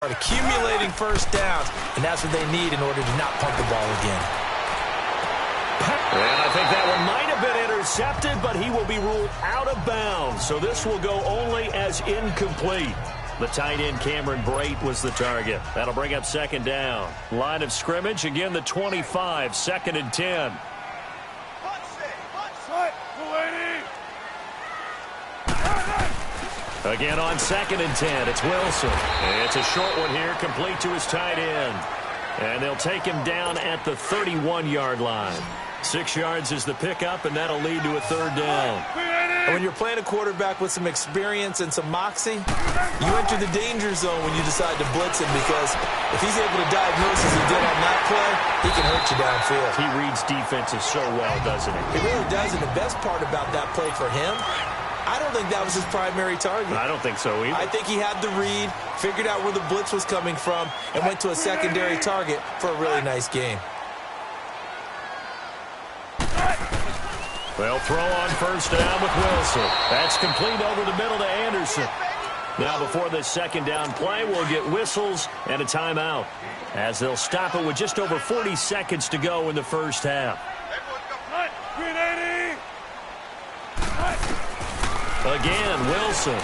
Accumulating first downs, and that's what they need in order to not punt the ball again. And I think that one might have been intercepted, but he will be ruled out of bounds. So this will go only as incomplete. The tight end, Cameron Brate, was the target. That'll bring up second down. Line of scrimmage, again the 25, 2nd and 10. Again on 2nd and 10, it's Wilson. It's a short one here, complete to his tight end. And they'll take him down at the 31-yard line. 6 yards is the pickup, and that'll lead to a third down. When you're playing a quarterback with some experience and some moxie, you enter the danger zone when you decide to blitz him, because if he's able to diagnose as he did on that play, he can hurt you downfield. He reads defenses so well, doesn't he? He really does, and the best part about that play for him, I don't think that was his primary target. I don't think so either. I think he had the read, figured out where the blitz was coming from, and went to a secondary target for a really nice game. They'll throw on first down with Wilson. That's complete over the middle to Anderson. Now before this second down play, we'll get whistles and a timeout, as they'll stop it with just over 40 seconds to go in the first half. Again, Wilson.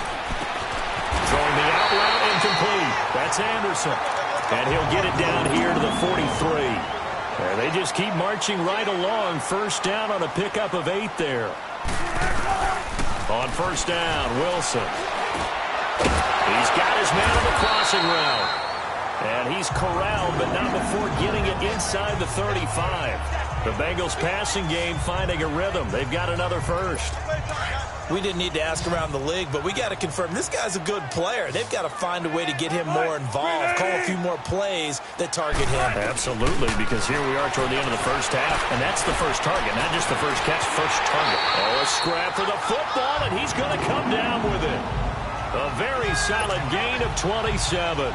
Throwing the out route incomplete. That's Anderson. And he'll get it down here to the 43. And they just keep marching right along. First down on a pickup of 8 there. On first down, Wilson. He's got his man on the crossing route. And he's corralled, but not before getting it inside the 35. The Bengals passing game finding a rhythm. They've got another first. We didn't need to ask around the league, but we got to confirm this guy's a good player. They've got to find a way to get him more involved, call a few more plays that target him. Absolutely, because here we are toward the end of the first half, and that's the first target, not just the first catch, first target. Oh, a scrap for the football, and he's going to come down with it. A very solid gain of 27.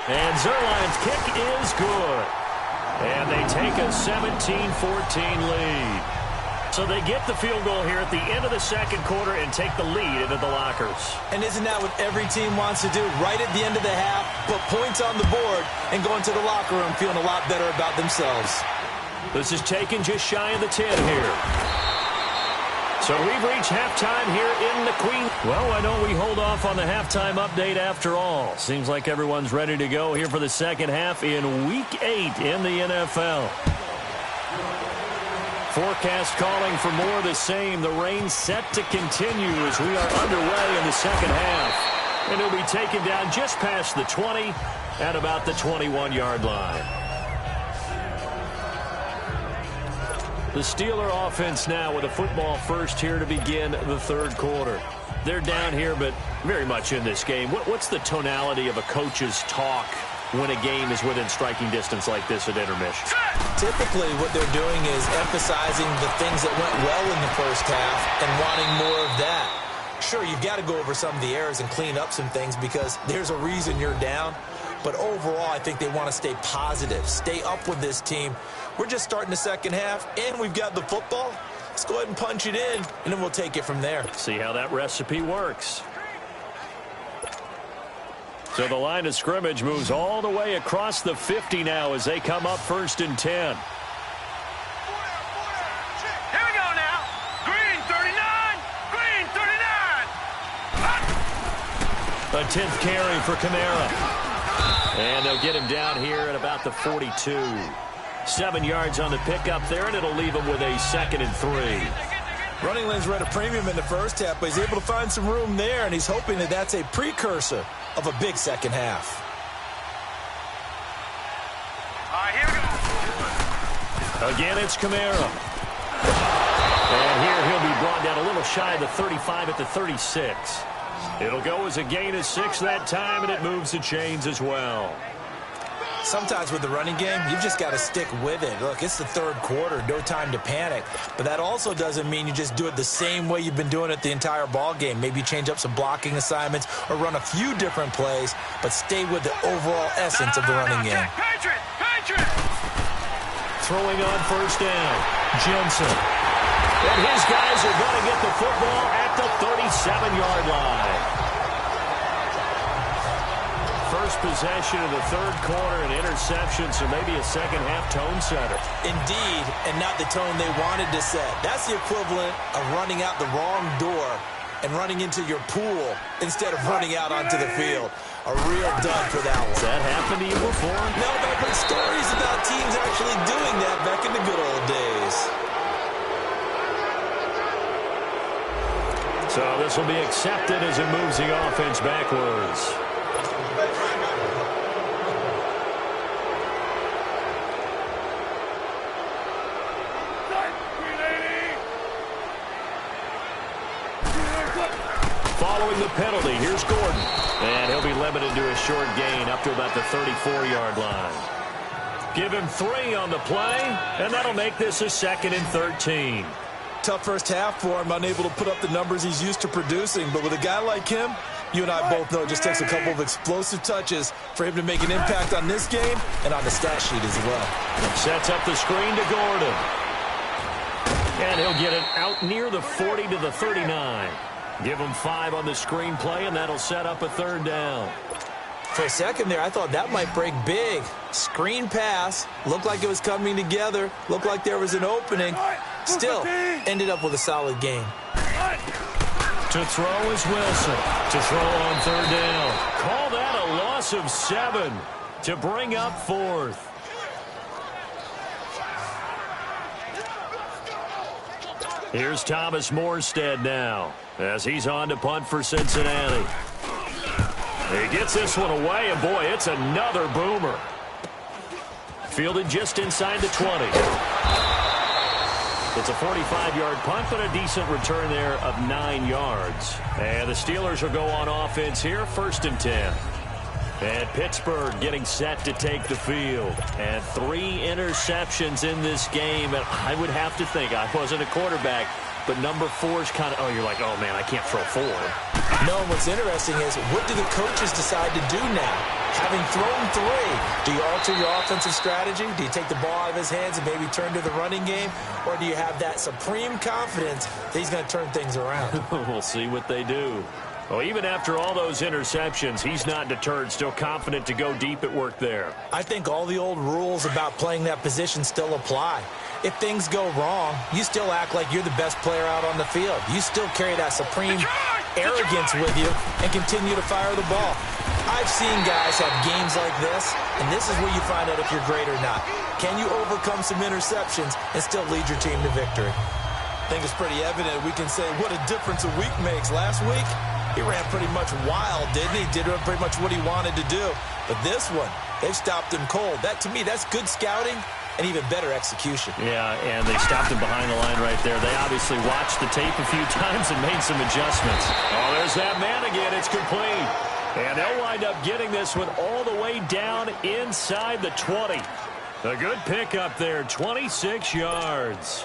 And Zerline's kick is good. And they take a 17-14 lead. So they get the field goal here at the end of the second quarter and take the lead into the lockers. And isn't that what every team wants to do? Right at the end of the half, put points on the board and go into the locker room feeling a lot better about themselves. This is taken just shy of the 10 here. So we've reached halftime here in the Queen. Well, why don't we hold off on the halftime update after all? Seems like everyone's ready to go here for the second half in Week 8 in the NFL. Forecast calling for more of the same. The rain set to continue as we are underway in the second half. And it'll be taken down just past the 20 at about the 21-yard line. The Steeler offense now with a football first here to begin the third quarter. They're down here, but very much in this game. What's the tonality of a coach's talk when a game is within striking distance like this at intermission? Typically, what they're doing is emphasizing the things that went well in the first half and wanting more of that. Sure, you've got to go over some of the errors and clean up some things because there's a reason you're down. But overall, I think they want to stay positive, stay up with this team. We're just starting the second half, and we've got the football. Let's go ahead and punch it in, and then we'll take it from there. See how that recipe works. So the line of scrimmage moves all the way across the 50 now as they come up 1st and 10. Here we go now. Green 39. Green 39. A 10th carry for Kamara. And they'll get him down here at about the 42. 7 yards on the pickup there, and it'll leave him with a 2nd and 3. Running lanes were at a premium in the first half, but he's able to find some room there, and he's hoping that that's a precursor of a big second half. All right, here we go. Again, it's Kamara. And here he'll be brought down a little shy of the 35 at the 36. It'll go as a gain of 6 that time, and it moves the chains as well. Sometimes with the running game, you've just got to stick with it. Look, it's the third quarter, no time to panic. But that also doesn't mean you just do it the same way you've been doing it the entire ball game. Maybe change up some blocking assignments or run a few different plays, but stay with the overall essence of the running game. Patriot! throwing on first down. Jensen. And his guys are going to get the football at the 37-yard line. First possession of the third quarter, an interception, so maybe a second-half tone setter. Indeed, and not the tone they wanted to set. That's the equivalent of running out the wrong door and running into your pool instead of running out onto the field. A real dud for that one. Has that happened to you before? No, but I've heard stories about teams actually doing that back in the good old days. So this will be accepted as it moves the offense backwards. Following the penalty, here's Gordon. And he'll be limited to a short gain up to about the 34-yard line. Give him 3 on the play, and that'll make this a 2nd and 13. Tough first half for him, unable to put up the numbers he's used to producing. But with a guy like him, you and I both know it just takes a couple of explosive touches for him to make an impact on this game and on the stat sheet as well. Sets up the screen to Gordon. And he'll get it out near the 40 to the 39. Give him 5 on the screen play, and that'll set up a 3rd down. For a second there, I thought that might break big. Screen pass, looked like it was coming together, looked like there was an opening. Still, ended up with a solid game. To throw is Wilson. To throw on 3rd down. Call that a loss of 7 to bring up 4th. Here's Thomas Morstead now as he's on to punt for Cincinnati. He gets this one away, and boy, it's another boomer. Fielded just inside the 20. It's a 45-yard punt, but a decent return there of 9 yards. And the Steelers will go on offense here, 1st and 10. And Pittsburgh getting set to take the field. And 3 interceptions in this game. And I would have to think, I wasn't a quarterback, but number 4 is kind of, oh, you're like, oh, man, I can't throw 4. No, what's interesting is, what do the coaches decide to do now? Having thrown 3, do you alter your offensive strategy? Do you take the ball out of his hands and maybe turn to the running game? Or do you have that supreme confidence that he's going to turn things around? We'll see what they do. Well, even after all those interceptions, he's not deterred, still confident to go deep at work there. I think all the old rules about playing that position still apply. If things go wrong, you still act like you're the best player out on the field. You still carry that supreme arrogance with you and continue to fire the ball. I've seen guys have games like this, and this is where you find out if you're great or not. Can you overcome some interceptions and still lead your team to victory? I think it's pretty evident we can say what a difference a week makes. Last week, he ran pretty much wild, didn't he? Did pretty much what he wanted to do. But this one, they've stopped him cold. That, to me, that's good scouting and even better execution. Yeah, and they stopped him behind the line right there. They obviously watched the tape a few times and made some adjustments. Oh, there's that man again. It's complete. And they'll wind up getting this one all the way down inside the 20. A good pickup there, 26 yards.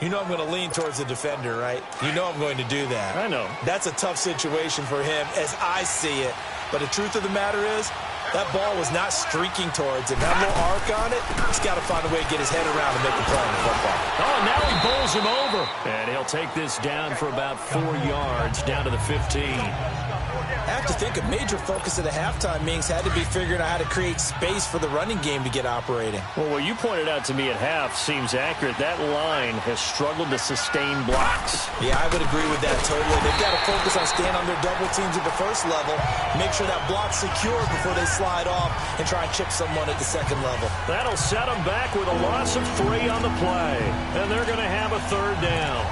You know I'm going to lean towards the defender, right? You know I'm going to do that. I know. That's a tough situation for him as I see it. But the truth of the matter is, that ball was not streaking towards him. That little arc on it, he's got to find a way to get his head around and make the play on the football. Oh, now he bowls him over. And he'll take this down for about 4 yards, down to the 15. I have to think a major focus of the halftime meetings had to be figuring out how to create space for the running game to get operating. Well, what you pointed out to me at half seems accurate. That line has struggled to sustain blocks. Yeah, I would agree with that totally. They've got to focus on staying on their double teams at the first level, make sure that block's secure before they slide off and try and chip someone at the second level. That'll set them back with a loss of 3 on the play. And they're going to have a 3rd down.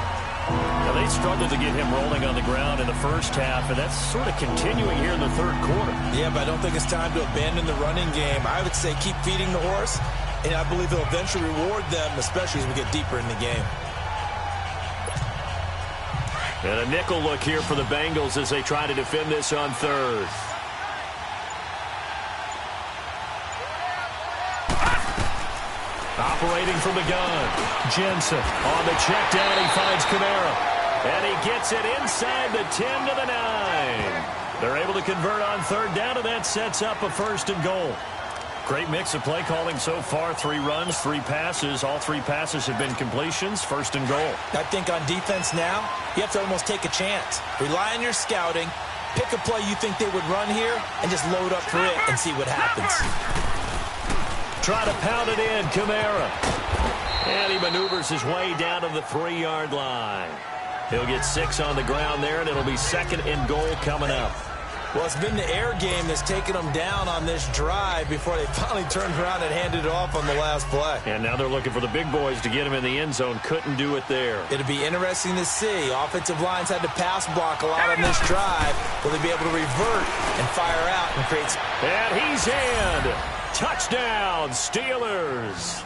Now, they struggled to get him rolling on the ground in the first half, and that's sort of continuing here in the 3rd quarter. Yeah, but I don't think it's time to abandon the running game. I would say keep feeding the horse, and I believe it'll eventually reward them, especially as we get deeper in the game. And a nickel look here for the Bengals as they try to defend this on 3rd. Operating from the gun, Jensen on the check down. He finds Kamara, and he gets it inside the 10 to the 9. They're able to convert on 3rd down, and that sets up a 1st and goal. Great mix of play calling so far. 3 runs, 3 passes. All 3 passes have been completions. First and goal. I think on defense now, you have to almost take a chance. Rely on your scouting. Pick a play you think they would run here and just load up for it and see what happens. Try to pound it in, Kamara. And he maneuvers his way down to the 3-yard line. He'll get 6 on the ground there, and it'll be second and goal coming up. Well, it's been the air game that's taken them down on this drive before they finally turned around and handed it off on the last play. And now they're looking for the big boys to get him in the end zone. Couldn't do it there. It'll be interesting to see. Offensive lines had to pass block a lot on this drive. Will they be able to revert and fire out and create... And he's in. Touchdown, Steelers.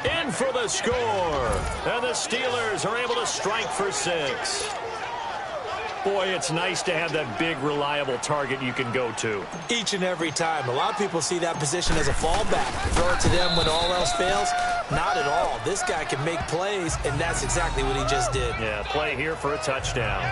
In for the score. And the Steelers are able to strike for 6. Boy, it's nice to have that big, reliable target you can go to. Each and every time. A lot of people see that position as a fallback. Throw it to them when all else fails. Not at all. This guy can make plays, and that's exactly what he just did. Yeah, play here for a touchdown.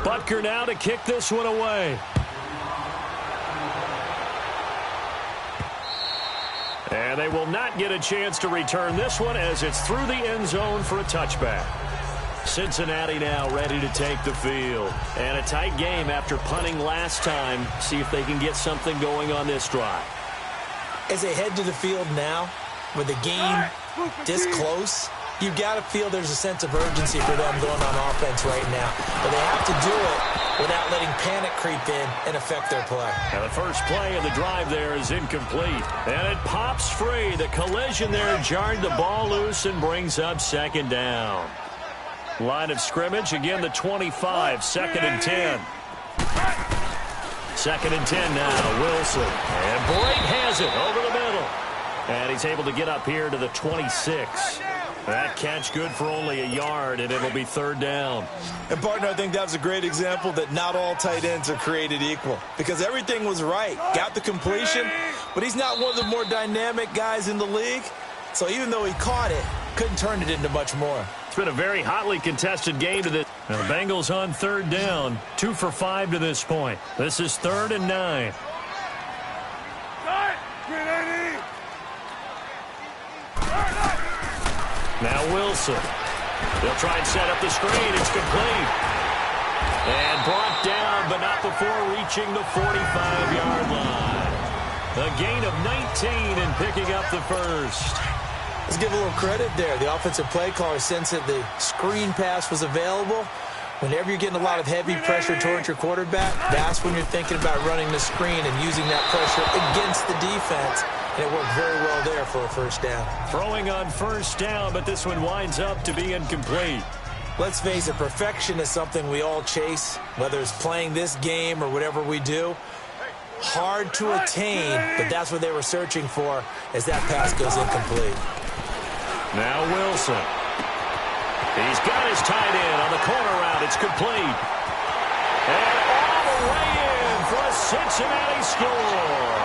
Butker now to kick this one away. And they will not get a chance to return this one as it's through the end zone for a touchback. Cincinnati now ready to take the field. And a tight game after punting last time. See if they can get something going on this drive. As they head to the field now, with the game this close, you've got to feel there's a sense of urgency for them going on offense right now. But they have to do it without letting panic creep in and affect their play. And the first play of the drive there is incomplete. And it pops free. The collision there jarred the ball loose and brings up second down. Line of scrimmage, again the 25, second and 10. Second and 10 now, Wilson. And Brake has it over the middle. And he's able to get up here to the 26. That catch good for only a yard, and it'll be third down. And, partner, I think that was a great example that not all tight ends are created equal. Because everything was right. Got the completion, but he's not one of the more dynamic guys in the league. So even though he caught it, couldn't turn it into much more. It's been a very hotly contested game to this. Now the Bengals on third down, 2 for 5 to this point. This is 3rd and 9. Now Wilson. They'll try and set up the screen. It's complete. And brought down, but not before reaching the 45-yard line. A gain of 19 and picking up the first. Let's give a little credit there. The offensive play caller sensed that the screen pass was available. Whenever you're getting a lot of heavy pressure towards your quarterback, that's when you're thinking about running the screen and using that pressure against the defense. And it worked very well there for a first down. Throwing on first down, but this one winds up to be incomplete. Let's face it, perfection is something we all chase, whether it's playing this game or whatever we do. Hard to attain, but that's what they were searching for as that pass goes incomplete. Now Wilson. He's got his tight end on the corner route. It's complete. And all the way in for a Cincinnati score.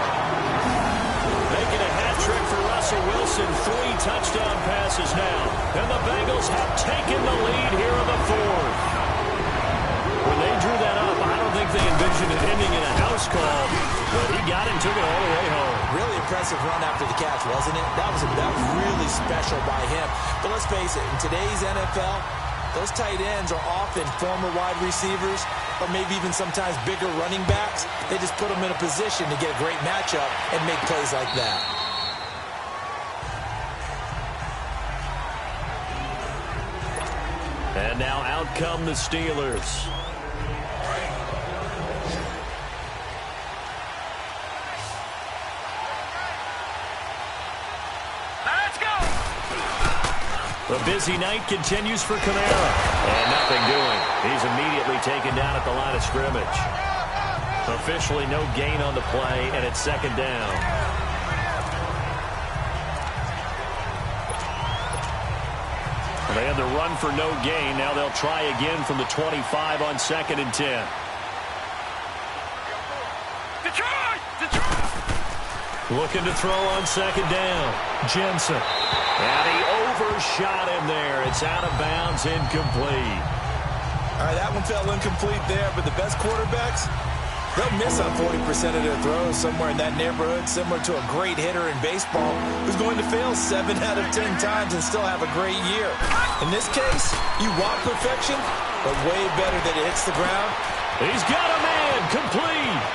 Making a hat trick for Russell Wilson. 3 touchdown passes now. And the Bengals have taken the lead here in the 4th. When they drew that up, I don't think they envisioned it ending in a house call. But he got it and took it all the way home. Really impressive run after the catch, wasn't it? That was really special by him. But let's face it, in today's NFL, those tight ends are often former wide receivers or maybe even sometimes bigger running backs. They just put them in a position to get a great matchup and make plays like that. And now out come the Steelers. The busy night continues for Kamara. And nothing doing. He's immediately taken down at the line of scrimmage. Officially no gain on the play, and it's second down. They had the run for no gain. Now they'll try again from the 25 on 2nd and 10. Looking to throw on 2nd down. Jensen. And he overshot him there. It's out of bounds, incomplete. All right, that one fell incomplete there, but the best quarterbacks, they'll miss on 40% of their throws, somewhere in that neighborhood, similar to a great hitter in baseball who's going to fail 7 out of 10 times and still have a great year. In this case, you want perfection, but way better that it hits the ground. He's got a man, complete.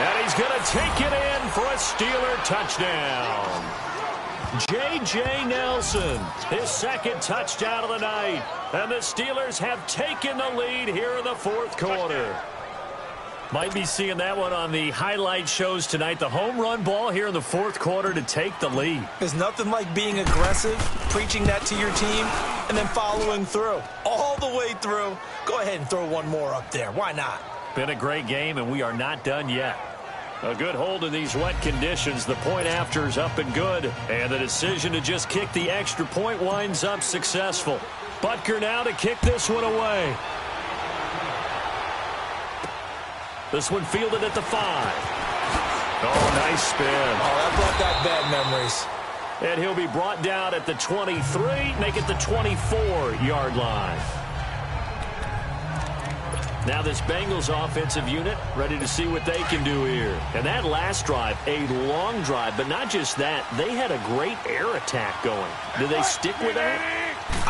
And he's going to take it in for a Steeler touchdown. J.J. Nelson, his second touchdown of the night. And the Steelers have taken the lead here in the 4th quarter. Might be seeing that one on the highlight shows tonight. The home run ball here in the 4th quarter to take the lead. There's nothing like being aggressive, preaching that to your team, and then following through. All the way through. Go ahead and throw one more up there. Why not? Been a great game, and we are not done yet. A good hold in these wet conditions. The point after is up and good. And the decision to just kick the extra point winds up successful. Butker now to kick this one away. This one fielded at the 5. Oh, nice spin. Oh, that brought back bad memories. And he'll be brought down at the 23, make it the 24-yard line. Now this Bengals offensive unit ready to see what they can do here. And that last drive, a long drive, but not just that. They had a great air attack going. Do they stick with that?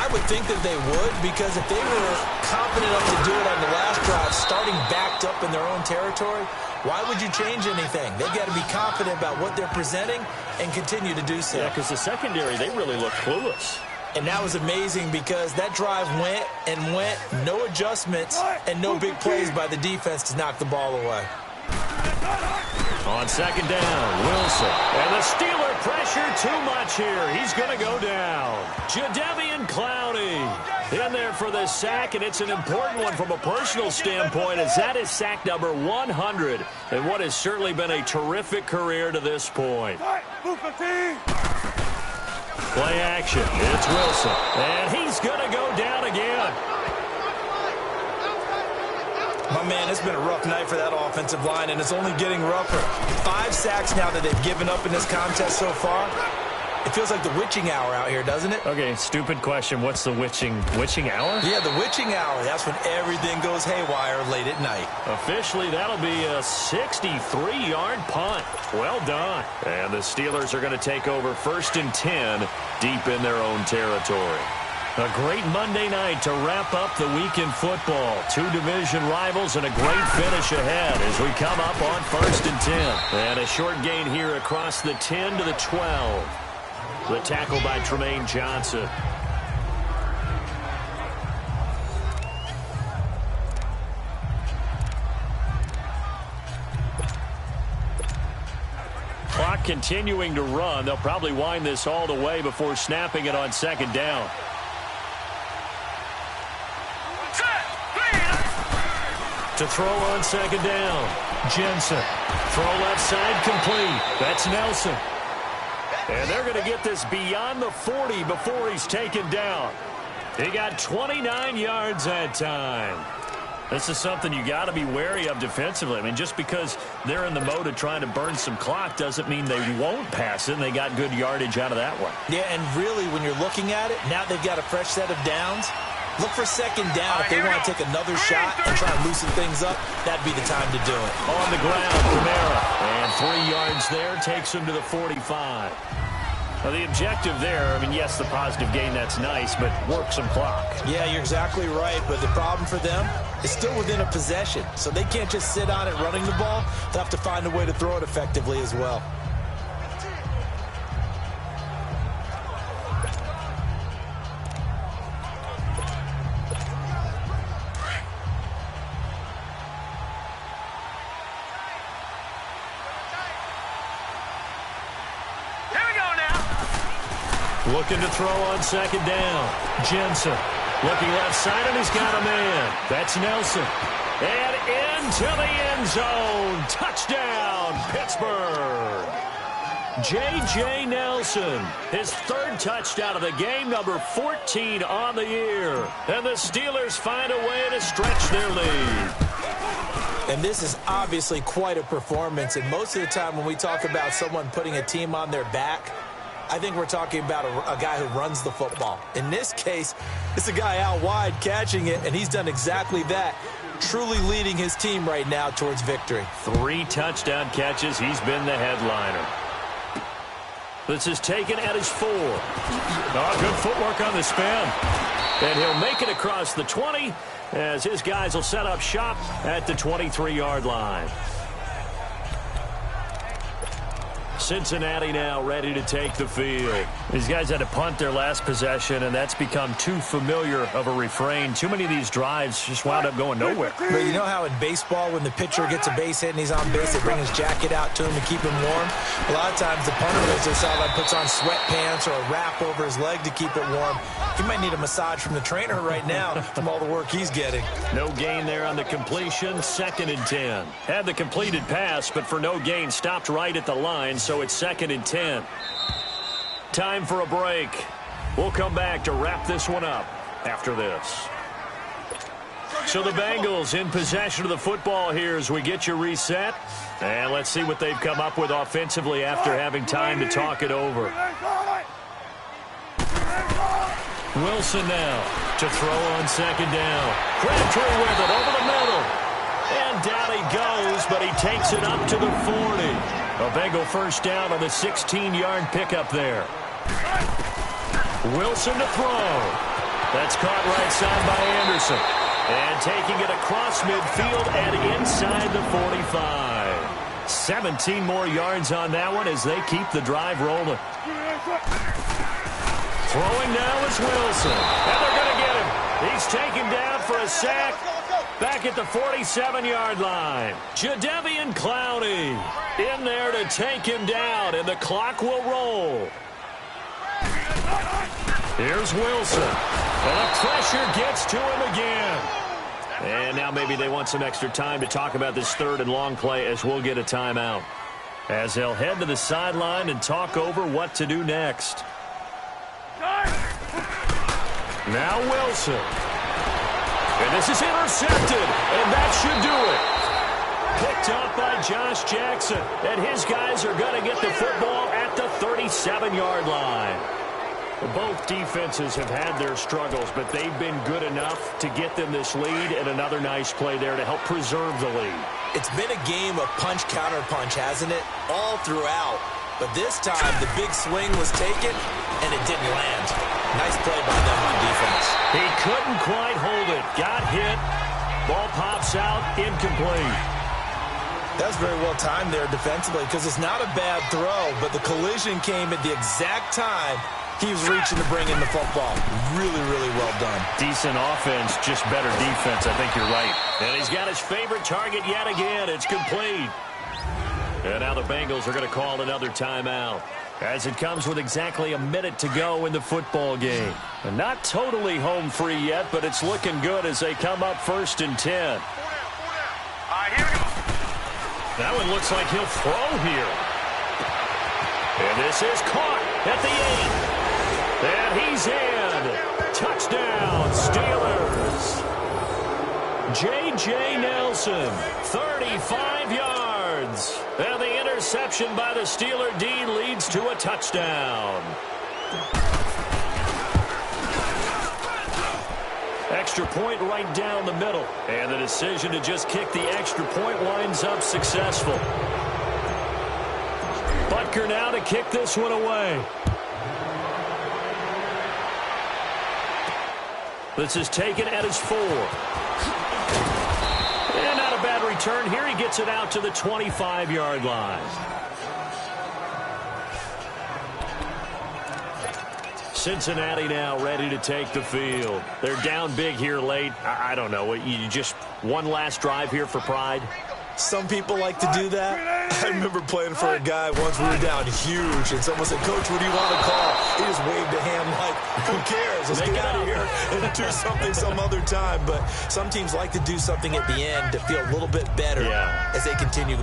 I would think that they would, because if they were confident enough to do it on the last drive, starting backed up in their own territory, why would you change anything? They've got to be confident about what they're presenting and continue to do so. Yeah, because the secondary, they really look clueless. And that was amazing because that drive went and went, no adjustments and no big plays by the defense to knock the ball away. On 2nd down, Wilson. And the Steeler pressure too much here. He's going to go down. Jadeveon Clowney in there for the sack, and it's an important one from a personal standpoint, as that is sack number 100 and what has certainly been a terrific career to this point. Play action. It's Wilson. And he's going to go down again. My man, it's been a rough night for that offensive line, and it's only getting rougher. 5 sacks now that they've given up in this contest so far. It feels like the witching hour out here, doesn't it? Okay, stupid question. What's the witching hour? Yeah, the witching hour. That's when everything goes haywire late at night. Officially, that'll be a 63-yard punt. Well done. And the Steelers are going to take over 1st and 10 deep in their own territory. A great Monday night to wrap up the week in football. 2 division rivals and a great finish ahead as we come up on 1st and 10. And a short gain here across the 10 to the 12. The tackle by Tremaine Johnson. Clock continuing to run. They'll probably wind this all the way before snapping it on 2nd down. To throw on 2nd down. Jensen. Throw left side complete. That's Nelson. And they're going to get this beyond the 40 before he's taken down. He got 29 yards that time. This is something you got to be wary of defensively. I mean, just because they're in the mode of trying to burn some clock doesn't mean they won't pass it, and they got good yardage out of that one. Yeah, and really, when you're looking at it, now they've got a fresh set of downs. Look for 2nd down. If they want to take another shot and try and loosen things up, that'd be the time to do it. On the ground, Kamara. And 3 yards there takes him to the 45. Well, the objective there, I mean, yes, the positive gain, that's nice, but work some clock. Yeah, you're exactly right, but the problem for them is still within a possession, so they can't just sit on it running the ball. They'll have to find a way to throw it effectively as well. Looking to throw on second down. Jensen looking left side, and he's got a man. That's Nelson. And into the end zone. Touchdown, Pittsburgh. J.J. Nelson, his third touchdown of the game, number 14 on the year. And the Steelers find a way to stretch their lead. And this is obviously quite a performance. And most of the time when we talk about someone putting a team on their back, I think we're talking about a guy who runs the football. In this case, it's a guy out wide catching it, and he's done exactly that, truly leading his team right now towards victory. 3 touchdown catches. He's been the headliner. This is taken at his 4. Oh, good footwork on the spin. And he'll make it across the 20 as his guys will set up shop at the 23-yard line. Cincinnati now ready to take the field. These guys had to punt their last possession, and that's become too familiar of a refrain. Too many of these drives just wound up going nowhere. But you know how in baseball, when the pitcher gets a base hit and he's on base, they bring his jacket out to him to keep him warm? A lot of times the punter goes to the sideline, puts on sweatpants or a wrap over his leg to keep it warm. He might need a massage from the trainer right now from all the work he's getting. No gain there on the completion. 2nd and 10. Had the completed pass, but for no gain, stopped right at the line, so it's 2nd and 10. Time for a break. We'll come back to wrap this one up after this. So the Bengals in possession of the football here as we get you reset. And let's see what they've come up with offensively after having time to talk it over. Wilson now to throw on second down. Crabtree with it over the middle. And down he goes, but he takes it up to the 40. A Bengal first down on the 16-yard pickup there. Wilson to throw. That's caught right side by Anderson. And taking it across midfield and inside the 45. 17 more yards on that one as they keep the drive rolling. Throwing now is Wilson. And they're going to get him. He's taken down for a sack. Back at the 47-yard line. Jadeveon Clowney in there to take him down, and the clock will roll. Here's Wilson. And the pressure gets to him again. And now maybe they want some extra time to talk about this 3rd and long play as we'll get a timeout. As they'll head to the sideline and talk over what to do next. Now Wilson. And this is intercepted, and that should do it. Picked up by Josh Jackson, and his guys are going to get the football at the 37-yard line. Both defenses have had their struggles, but they've been good enough to get them this lead, and another nice play there to help preserve the lead. It's been a game of punch-counter-punch, hasn't it? All throughout. But this time, the big swing was taken, and it didn't land. Nice play by them on defense. He couldn't quite hold it. Got hit. Ball pops out. Incomplete. That was very well timed there defensively because it's not a bad throw, but the collision came at the exact time he was reaching to bring in the football. Really, really well done. Decent offense, just better defense. I think you're right. And he's got his favorite target yet again. It's complete. And now the Bengals are going to call another timeout as it comes with exactly a minute to go in the football game. And not totally home free yet, but it's looking good as they come up 1st and 10. All right, here we go. That one looks like he'll throw here. And this is caught at the 8. And he's in. Touchdown, Steelers. J.J. Nelson, 35 yards. And the interception by the Steeler D leads to a touchdown. Extra point right down the middle. And the decision to just kick the extra point winds up successful. Butker now to kick this one away. This is taken at his 4. And not a bad return here. He gets it out to the 25-yard line. Cincinnati now ready to take the field. They're down big here late. I don't know. You just one last drive here for pride? Some people like to do that. I remember playing for a guy once. We were down huge, and someone said, "Coach, what do you want to call?" He just waved a hand like, "Who cares? Let's get out of here and do something some other time." But some teams like to do something at the end to feel a little bit better as they continue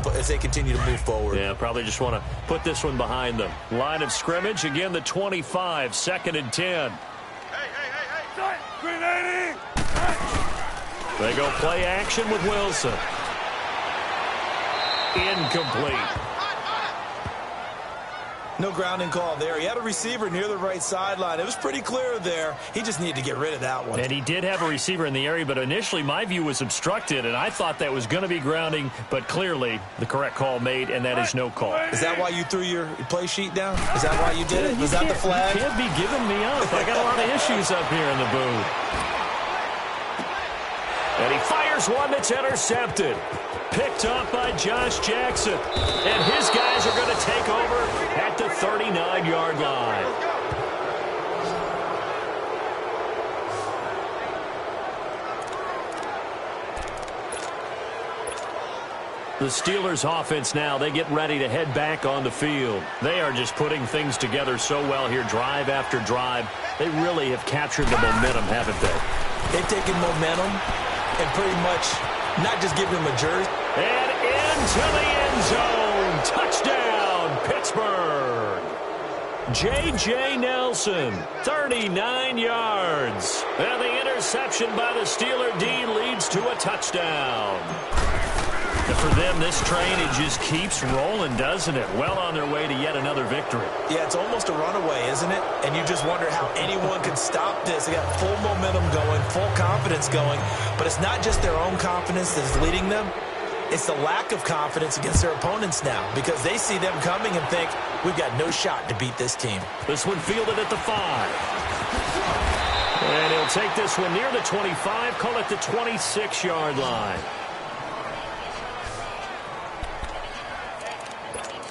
to move forward. Yeah, probably just want to put this one behind them. Line of scrimmage again. The 25, 2nd and 10. They go play action with Wilson. Incomplete. No grounding call there. He had a receiver near the right sideline. It was pretty clear there. He just needed to get rid of that one. And he did have a receiver in the area, but initially my view was obstructed, and I thought that was going to be grounding, but clearly the correct call made, and that is no call. Is that why you threw your play sheet down? Is that why you did it? Was that the flag? You can't be giving me up. I got a lot of issues up here in the booth. And he fires one that's intercepted. Picked up by Josh Jackson. And his guys are going to take over at the 39-yard line. The Steelers offense now, they get ready to head back on the field. They are just putting things together so well here, drive after drive. They really have captured the momentum, haven't they? They've taken momentum and pretty much not just give them a jersey. And into the end zone. Touchdown, Pittsburgh. J.J. Nelson, 39 yards. And the interception by the Steeler D leads to a touchdown. And for them, this train, it just keeps rolling, doesn't it? Well on their way to yet another victory. Yeah, it's almost a runaway, isn't it? And you just wonder how anyone could stop this. They got full momentum going, full confidence going. But it's not just their own confidence that's leading them. It's the lack of confidence against their opponents now because they see them coming and think, we've got no shot to beat this team. This one fielded at the 5. And he'll take this one near the 25, call it the 26-yard line.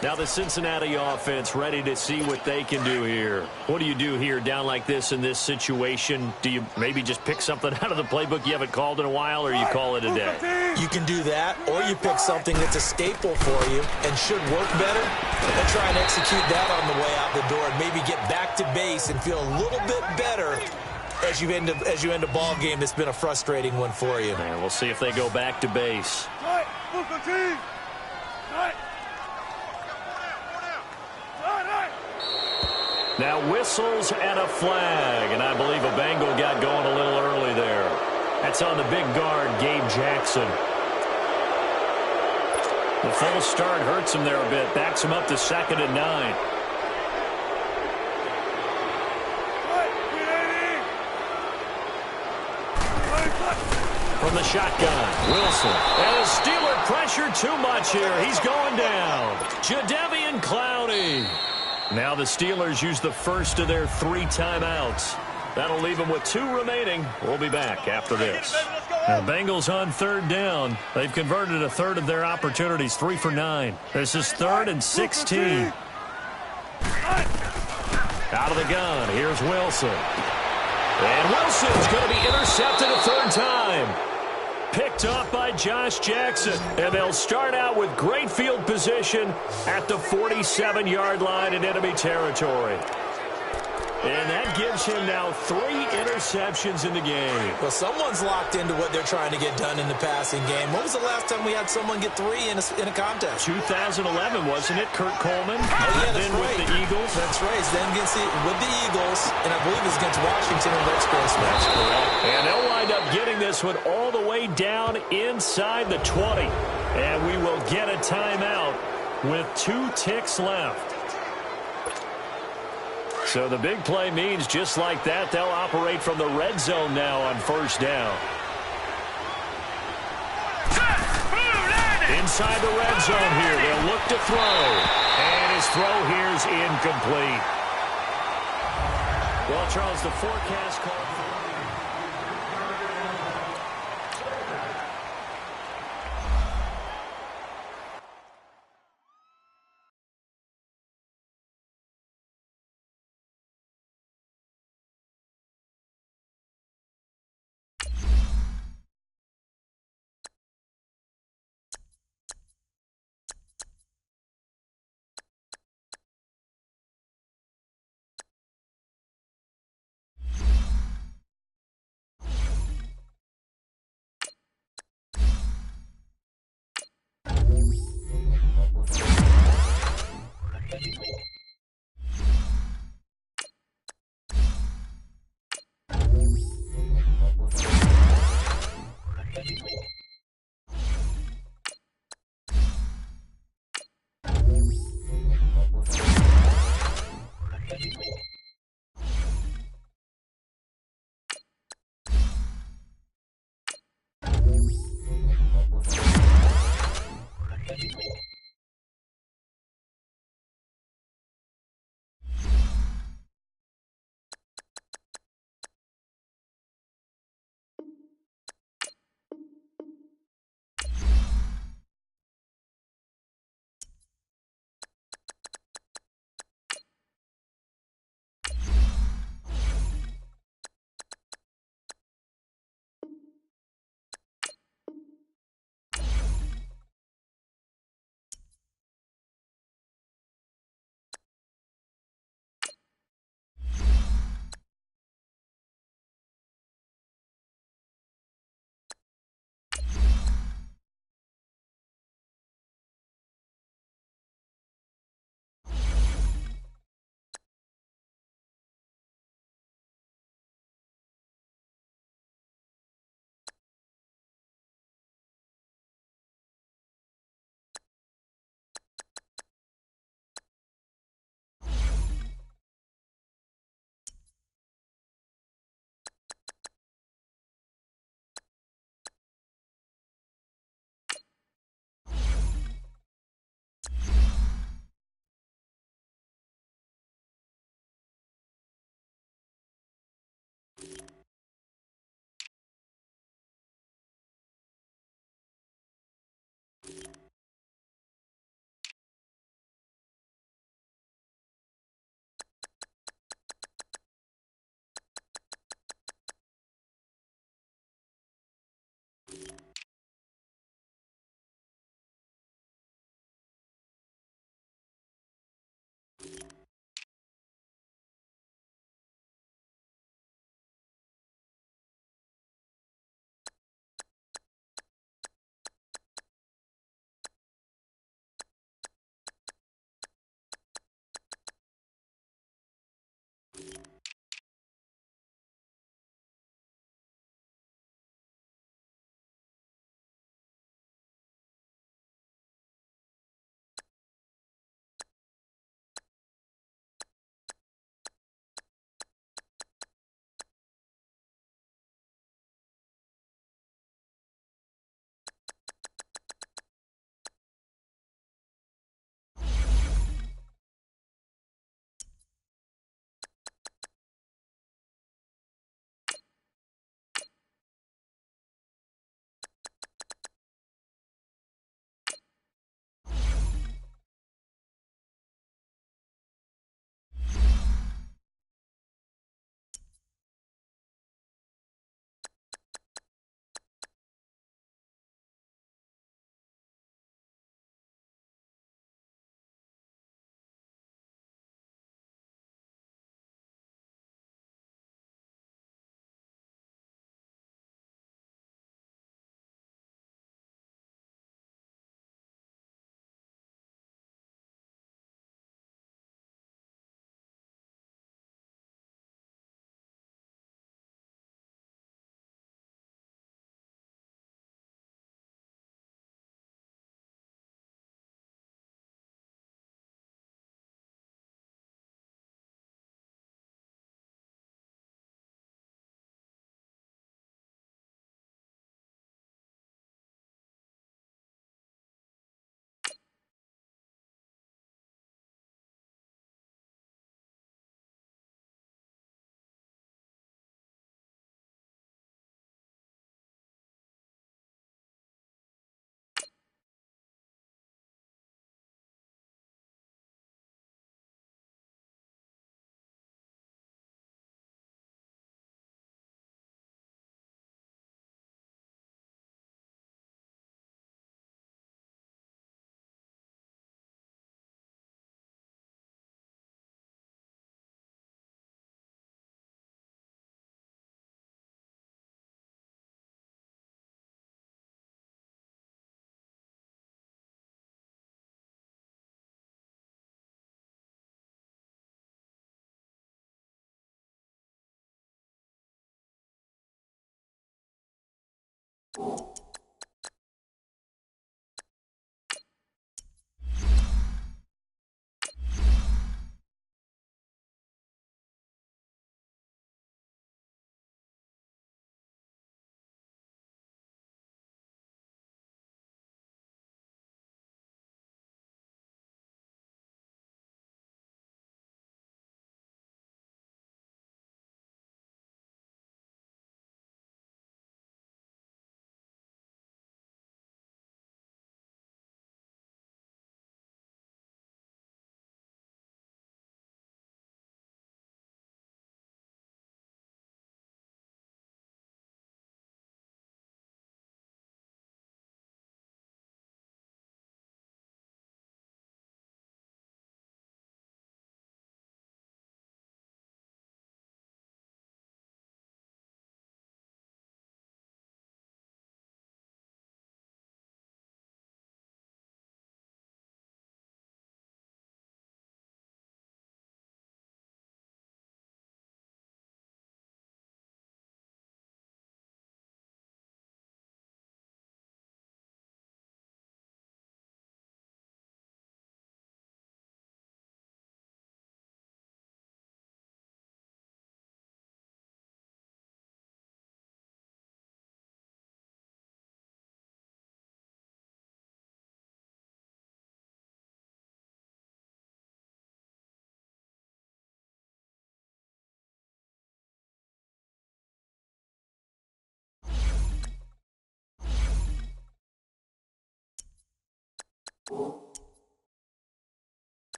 Now the Cincinnati offense ready to see what they can do here. What do you do here down like this in this situation? Do you maybe just pick something out of the playbook you haven't called in a while, or you call it a day? You can do that, or you pick something that's a staple for you and should work better, and try and execute that on the way out the door and maybe get back to base and feel a little bit better as you end a ball game that's been a frustrating one for you. And we'll see if they go back to base. Now whistles and a flag, and I believe a Bengal got going a little early there. That's on the big guard, Gabe Jackson. The full start hurts him there a bit, backs him up to 2nd and 9. From the shotgun, Wilson. And the Steeler pressure too much here. He's going down. Jadeveon Clowney. Now the Steelers use the first of their 3 timeouts. That'll leave them with 2 remaining. We'll be back after this. Now Bengals on 3rd down. They've converted a third of their opportunities, 3 for 9. This is 3rd and 16. Out of the gun, here's Wilson. And Wilson's going to be intercepted a 3rd time. Picked up by Josh Jackson. And they'll start out with great field position at the 47-yard line in enemy territory. And that gives him now 3 interceptions in the game. Well, someone's locked into what they're trying to get done in the passing game. When was the last time we had someone get 3 in a contest? 2011, wasn't it? Kurt Coleman. Oh, yeah, that's then right. with the Eagles. That's right. Then with the Eagles, and I believe it's against Washington and Rex Grossman. That's correct. And they'll wind up getting this one all the way down inside the 20. And we will get a timeout with 2 ticks left. So the big play means just like that, they'll operate from the red zone now on 1st down. Inside the red zone here, they'll look to throw. And his throw here is incomplete. Well, Charles, the forecast call.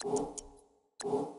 you.